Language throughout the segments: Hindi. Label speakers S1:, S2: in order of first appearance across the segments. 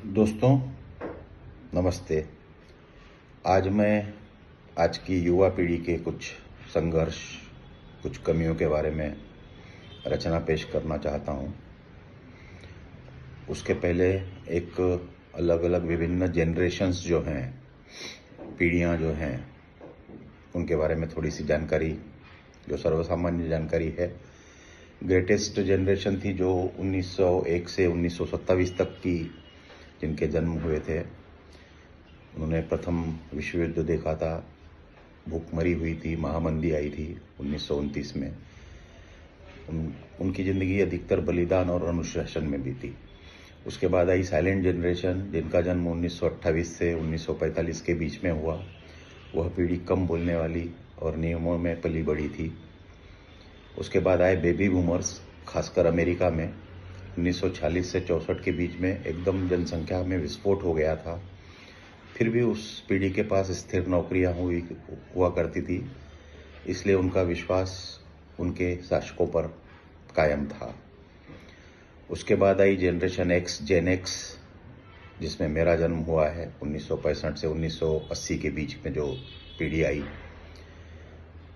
S1: दोस्तों नमस्ते। आज की युवा पीढ़ी के कुछ संघर्ष, कुछ कमियों के बारे में रचना पेश करना चाहता हूँ। उसके पहले एक अलग अलग विभिन्न जनरेशन्स जो हैं, पीढ़ियाँ जो हैं, उनके बारे में थोड़ी सी जानकारी, जो सर्वसामान्य जानकारी है। ग्रेटेस्ट जनरेशन थी जो 1901 से 1927 तक की, जिनके जन्म हुए थे। उन्होंने प्रथम विश्व युद्ध देखा था, भूखमरी हुई थी, महामंदी आई थी 1929 में। उनकी ज़िंदगी अधिकतर बलिदान और अनुशासन में बीती। उसके बाद आई साइलेंट जनरेशन, जिनका जन्म 1928 से 1945 के बीच में हुआ। वह पीढ़ी कम बोलने वाली और नियमों में पली बड़ी थी। उसके बाद आए बेबी बूमर्स, खासकर अमेरिका में 1940 से 64 के बीच में एकदम जनसंख्या में विस्फोट हो गया था। फिर भी उस पीढ़ी के पास स्थिर नौकरियां हुआ करती थी, इसलिए उनका विश्वास उनके शासकों पर कायम था। उसके बाद आई जनरेशन एक्स, जेन एक्स, जिसमें मेरा जन्म हुआ है 1965 से 1980 के बीच में जो पीढ़ी आई।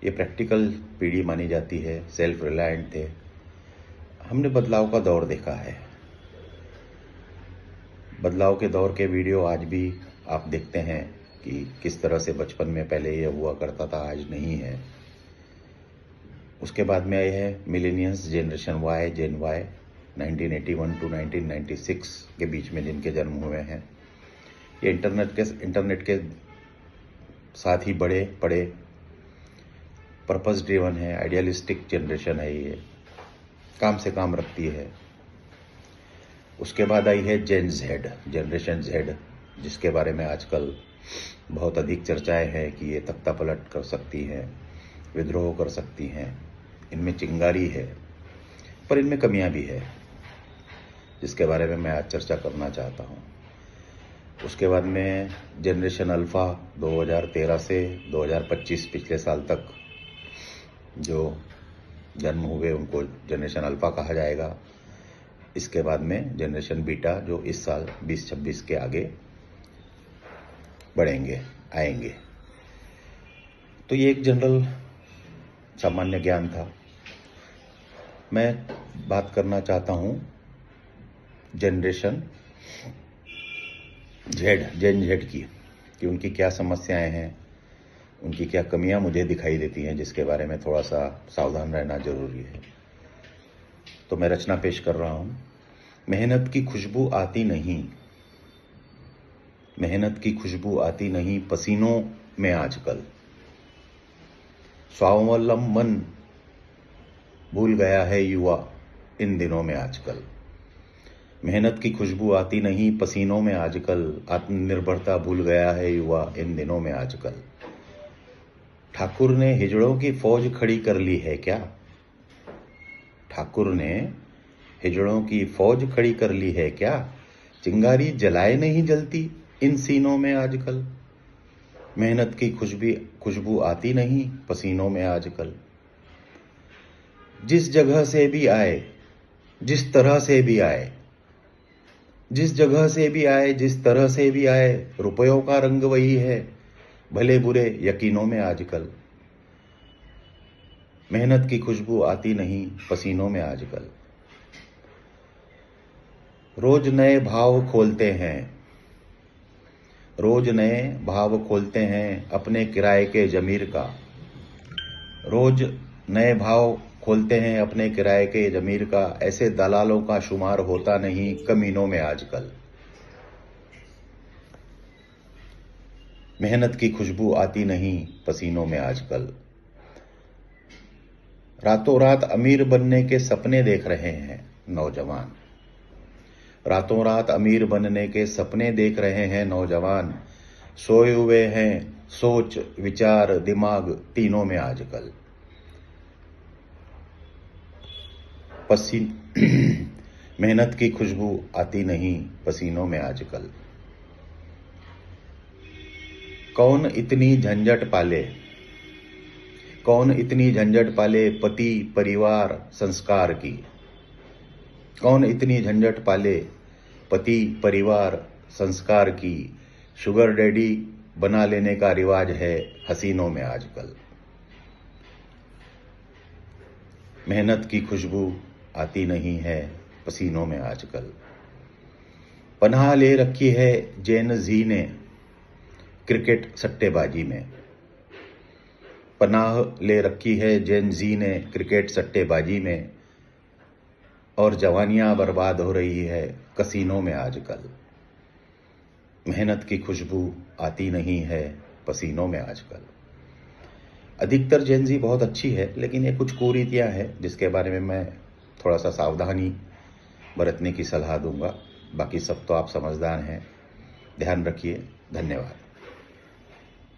S1: ये प्रैक्टिकल पीढ़ी मानी जाती है, सेल्फ रिलायंट थे। हमने बदलाव का दौर देखा है। बदलाव के दौर के वीडियो आज भी आप देखते हैं कि किस तरह से बचपन में पहले ये हुआ करता था, आज नहीं है। उसके बाद में आए हैं millennials, generation Y, gen Y, 1981 to 1996 के बीच में जिनके जन्म हुए हैं। ये इंटरनेट के साथ ही बड़े पड़े, पर्पस ड्रिवन है, आइडियलिस्टिक जनरेशन है। ये काम से काम रखती है। उसके बाद आई है जेन जेड, जनरेशन जेड, जिसके बारे में आजकल बहुत अधिक चर्चाएं हैं कि ये तख्ता पलट कर सकती हैं, विद्रोह कर सकती हैं। इनमें चिंगारी है, पर इनमें कमियां भी है, जिसके बारे में मैं आज चर्चा करना चाहता हूं। उसके बाद में जनरेशन अल्फ़ा, 2013 से 2025 पिछले साल तक जो जन्म हुए उनको जनरेशन अल्फ़ा कहा जाएगा। इसके बाद में जनरेशन बीटा, जो इस साल 2026 के आगे बढ़ेंगे, आएंगे। तो ये एक जनरल सामान्य ज्ञान था। मैं बात करना चाहता हूँ जनरेशन जेड, जेन जेड की, कि उनकी क्या समस्याएं हैं, उनकी क्या कमियां मुझे दिखाई देती हैं, जिसके बारे में थोड़ा सा सावधान रहना जरूरी है। तो मैं रचना पेश कर रहा हूं। मेहनत की खुशबू आती नहीं, मेहनत की खुशबू आती नहीं पसीनों में आजकल। स्वावलंबन भूल गया है युवा इन दिनों में आजकल। मेहनत की खुशबू आती नहीं पसीनों में आजकल, आत्मनिर्भरता भूल गया है युवा इन दिनों में आजकल। ठाकुर ने हिजड़ों की फौज खड़ी कर ली है क्या? ठाकुर ने हिजड़ों की फौज खड़ी कर ली है क्या? चिंगारी जलाए नहीं जलती इन सीनों में आजकल। मेहनत की खुशबू आती नहीं पसीनों में आजकल। जिस जगह से भी आए, जिस तरह से भी आए, जिस जगह से भी आए, जिस तरह से भी आए, रुपयों का रंग वही है, भले बुरे यकीनों में आजकल। मेहनत की खुशबू आती नहीं पसीनों में आजकल। रोज नए भाव खोलते हैं, रोज नए भाव खोलते हैं अपने किराए के जमीर का। रोज नए भाव खोलते हैं अपने किराए के जमीर का, ऐसे दलालों का शुमार होता नहीं कमीनों में आजकल। मेहनत की खुशबू आती नहीं पसीनों में आजकल। रातों रात अमीर बनने के सपने देख रहे हैं नौजवान। रातों रात अमीर बनने के सपने देख रहे हैं नौजवान। सोए हुए हैं सोच, विचार, दिमाग तीनों में आजकल। मेहनत की खुशबू आती नहीं पसीनों में आजकल। कौन इतनी झंझट पाले, कौन इतनी झंझट पाले पति परिवार संस्कार की। कौन इतनी झंझट पाले पति परिवार संस्कार की शुगर डैडी बना लेने का रिवाज है हसीनों में आजकल। मेहनत की खुशबू आती नहीं है पसीनों में आजकल। पनाह ले रखी है जेन जी ने क्रिकेट सट्टेबाजी में। पनाह ले रखी है जेन जी ने क्रिकेट सट्टेबाजी में, और जवानियां बर्बाद हो रही है कसीनों में आजकल। मेहनत की खुशबू आती नहीं है पसीनों में आजकल। अधिकतर जेनजी बहुत अच्छी है, लेकिन ये कुछ कुरीतियां हैं जिसके बारे में मैं थोड़ा सा सावधानी बरतने की सलाह दूंगा। बाकी सब तो आप समझदार हैं। ध्यान रखिए। धन्यवाद।